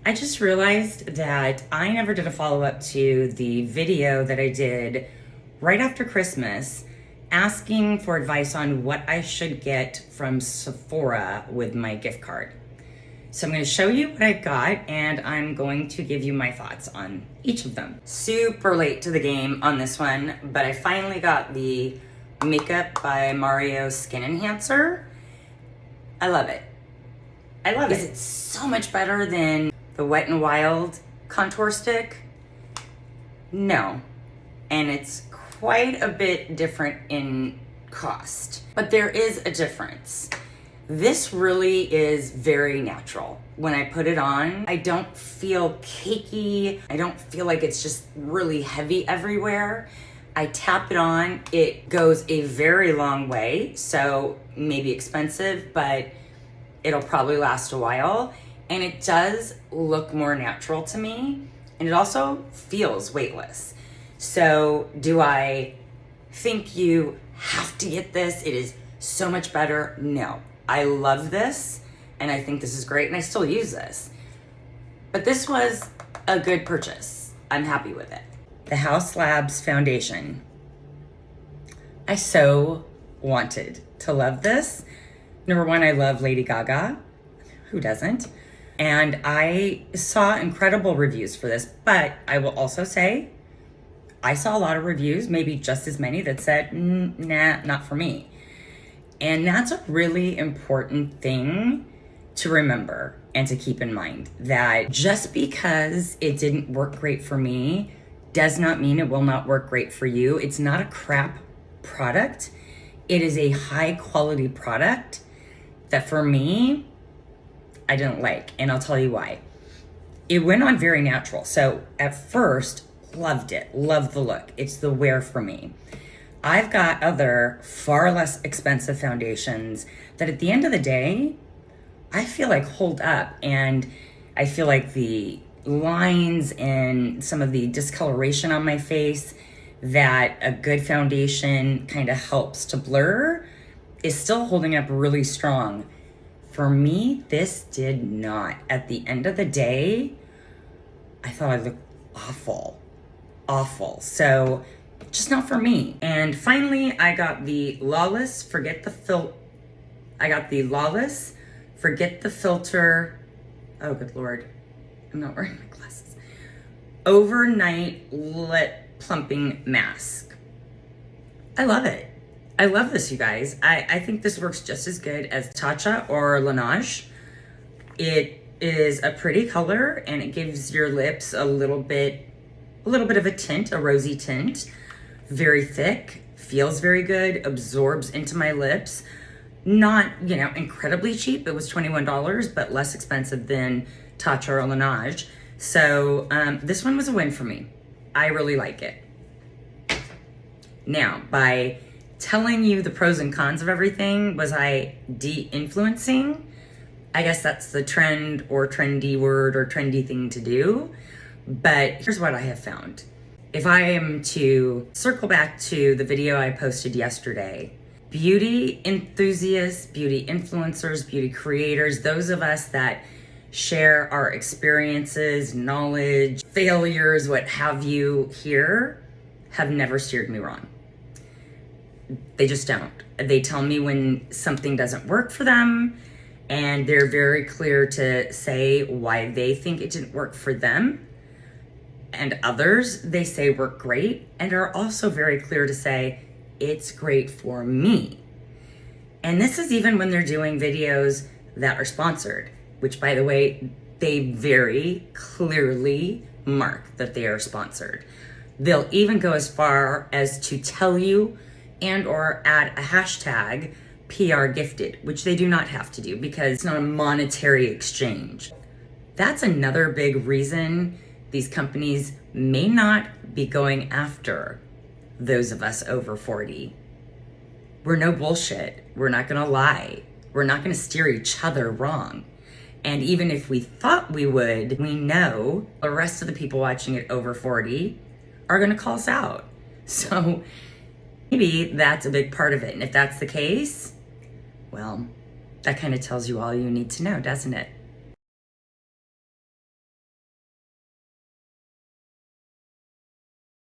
I just realized that I never did a follow-up to the video that I did right after Christmas asking for advice on what I should get from Sephora with my gift card. So I'm going to show you what I got and I'm going to give you my thoughts on each of them. Super late to the game on this one, but I finally got the Makeup by Mario Skin Enhancer. I love it. I love it. It's so much better than the Wet n Wild contour stick. No. And it's quite a bit different in cost, but there is a difference. This really is very natural. When I put it on, I don't feel cakey. I don't feel like it's just really heavy everywhere. I tap it on, it goes a very long way, so maybe expensive, but it'll probably last a while. And it does look more natural to me, and it also feels weightless. So do I think you have to get this? It is so much better. No, I love this, and I think this is great, and I still use this. But this was a good purchase. I'm happy with it. The Hause Labs Foundation. I so wanted to love this. Number one, I love Lady Gaga. Who doesn't? And I saw incredible reviews for this, but I will also say, I saw a lot of reviews, maybe just as many, that said, nah, not for me. And that's a really important thing to remember and to keep in mind, that just because it didn't work great for me does not mean it will not work great for you. It's not a crap product. It is a high quality product that for me, I didn't like, and I'll tell you why. It went on very natural. So at first, loved it, loved the look. It's the wear for me. I've got other far less expensive foundations that at the end of the day, I feel like hold up, and I feel like the lines and some of the discoloration on my face that a good foundation kind of helps to blur is still holding up really strong. For me, this did not. At the end of the day, I thought I looked awful. So just not for me. And finally, I got the Lawless, Forget the Filter. Oh, good Lord. I'm not wearing my glasses. Overnight Lit Plumping Mask. I love it. I love this, you guys. I think this works just as good as Tatcha or Laneige. It is a pretty color, and it gives your lips a little bit of a tint, a rosy tint. Very thick, feels very good, absorbs into my lips. Not, incredibly cheap. It was $21, but less expensive than Tatcha or Laneige. So this one was a win for me. I really like it. Now, by telling you the pros and cons of everything, was I de-influencing? I guess that's the trend or trendy word or trendy thing to do. But here's what I have found. If I am to circle back to the video I posted yesterday, beauty enthusiasts, beauty influencers, beauty creators, those of us that share our experiences, knowledge, failures, what have you here, have never steered me wrong. They just don't. They tell me when something doesn't work for them, and they're very clear to say why they think it didn't work for them. And others, they say work great, and are also very clear to say it's great for me. And this is even when they're doing videos that are sponsored, which, by the way, they very clearly mark that they are sponsored. They'll even go as far as to tell you and or add a hashtag PR gifted, which they do not have to do because it's not a monetary exchange. That's another big reason these companies may not be going after those of us over 40. We're no bullshit. We're not gonna lie. We're not gonna steer each other wrong. And even if we thought we would, we know the rest of the people watching it over 40 are gonna call us out. So maybe that's a big part of it. And if that's the case, well, that kind of tells you all you need to know, doesn't it?